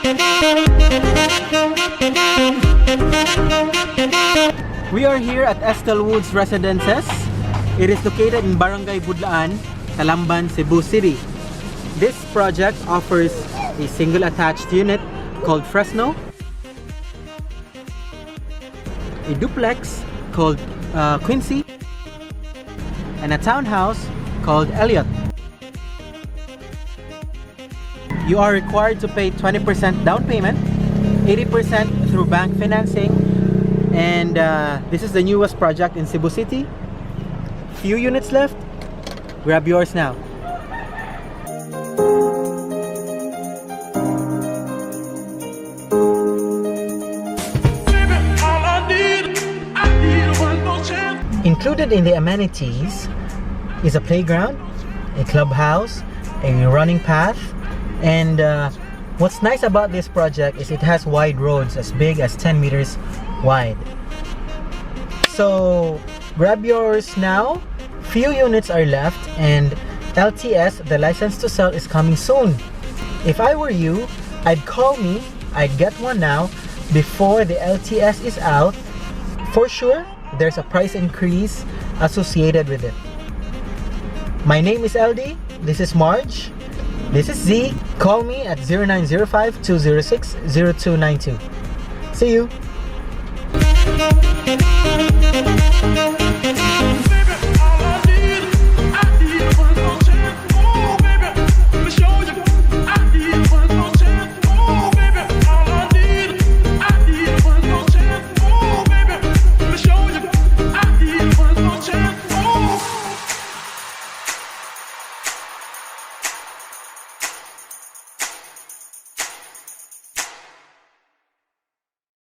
We are here at Estelle Woods Residences. It is located in Barangay Budlaan-Talamban, Cebu City. This project offers a single attached unit called Fresno, a duplex called Quincy, and a townhouse called Elliott. You are required to pay 20% down payment, 80% through bank financing, and this is the newest project in Cebu City. Few units left. Grab yours now. Included in the amenities is a playground, a clubhouse, a running path, and what's nice about this project is it has wide roads as big as 10 meters wide. So grab yours now. Few units are left, and LTS, the license to sell, is coming soon. If I were you, I'd call me. I'd get one now before the LTS is out. For sure, there's a price increase associated with it. My name is LD. This is Marge. This is Z. Call me at 0905-206-0292. See you!